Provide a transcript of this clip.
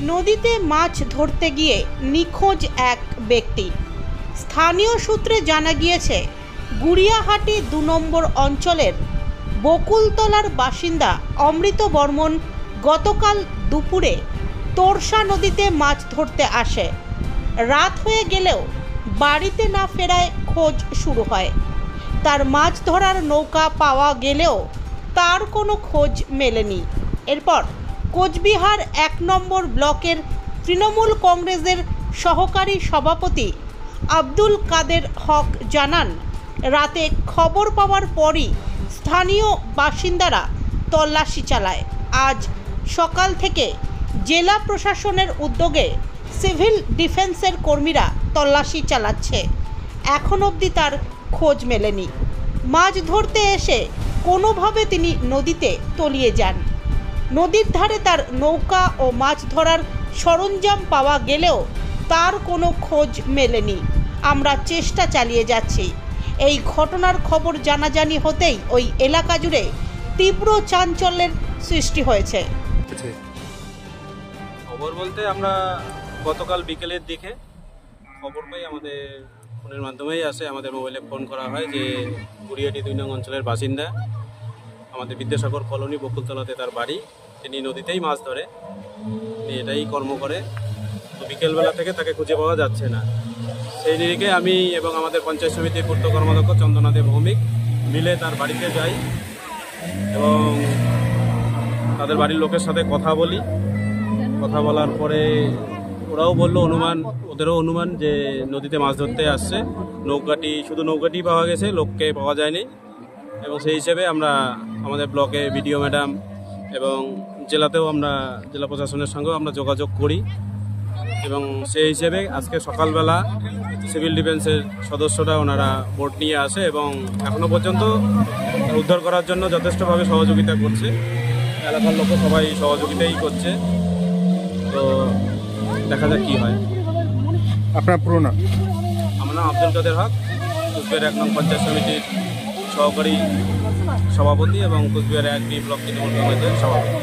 নদীতে মাছ ধরতে গিয়ে নিখোঁজ এক ব্যক্তি। স্থানীয় সূত্রে জানা গিয়েছে, গুড়িয়াহাটি ২ নম্বর অঞ্চলের বকুলতলার বাসিন্দা অমৃত বর্মন গতকাল দুপুরে তোরসা নদীতে মাছ ধরতে আসে। রাত হয়ে গেলেও বাড়িতে না ফেরায় খোঁজ শুরু হয়। তার মাছ ধরার নৌকা পাওয়া গেলেও তার কোনো খোঁজ মেলেনি। এরপর কোচবিহার ১ নম্বর ব্লকের তৃণমূল কংগ্রেসের সহকারী সভাপতি আব্দুল কাদের হক জানান, রাতে খবর পাওয়ার পরই স্থানীয় বাসিন্দারা তল্লাশি চালায়। আজ সকাল থেকে জেলা প্রশাসনের উদ্যোগে সিভিল ডিফেন্সের কর্মীরা তল্লাশি চালাচ্ছে। এখন অবধি তার খোঁজ মেলেনি। মাছ ধরতে এসে কোনোভাবে তিনি নদীতে তলিয়ে যান। নদীর ধারে তার নৌকা ও মাছ ধরার সরঞ্জাম পাওয়া গেলেও তার কোনো খোঁজ মেলেনি। আমরা চেষ্টা চালিয়ে যাচ্ছি। এই ঘটনার খবর জানাজানি হতেই ওই এলাকা জুড়ে তীব্র চাঞ্চল্যের সৃষ্টি হয়েছে। খবর বলতে আমরা গতকাল বিকেলের দিকে খবর পাই, আমাদের ফোনের মাধ্যমেই আসে, আমাদের মোবাইলে ফোন করা হয় যে গুড়িয়াহাটি ২ নং অঞ্চলের বাসিন্দা, আমাদের বিদ্যাসাগর কলোনি বকুলতলাতে তার বাড়ি, তিনি নদীতেই মাছ ধরে, এটাই কর্ম করে। তো বিকেলবেলা থেকে তাকে খুঁজে পাওয়া যাচ্ছে না। সেই নিরিখে আমি এবং আমাদের পঞ্চায়েত সমিতির পূর্ত কর্মাধ্যক্ষ চন্দনাদে ভৌমিক মিলে তার বাড়িতে যাই এবং তাদের বাড়ির লোকের সাথে কথা বলি। কথা বলার পরে ওরাও বললো, ওদেরও অনুমান যে নদীতে মাছ ধরতে আসছে। শুধু নৌকাটি পাওয়া গেছে, লোককে পাওয়া যায়নি। এবং সেই হিসেবে আমরা আমাদের ব্লকে বিডিও ম্যাডাম এবং জেলাতেও জেলা প্রশাসনের সঙ্গেও আমরা যোগাযোগ করি এবং সেই হিসেবে আজকে সকালবেলা সিভিল ডিফেন্সের সদস্যরা ওনারা বোট নিয়ে আসে এবং এখনও পর্যন্ত উদ্ধার করার জন্য যথেষ্টভাবে সহযোগিতা করছে। এলাকার লোক সবাই সহযোগিতাই করছে। তো দেখা যাক কী হয়। আপনার পুরো নাম? আমার নাম আব্দুল কাদের হক, কোচবিহার ১ নং পঞ্চায়েত সমিতির সহকারী সভাপতি এবং কোচবিহার ১ ব্লক তৃণমূল কংগ্রেসের সভাপতি।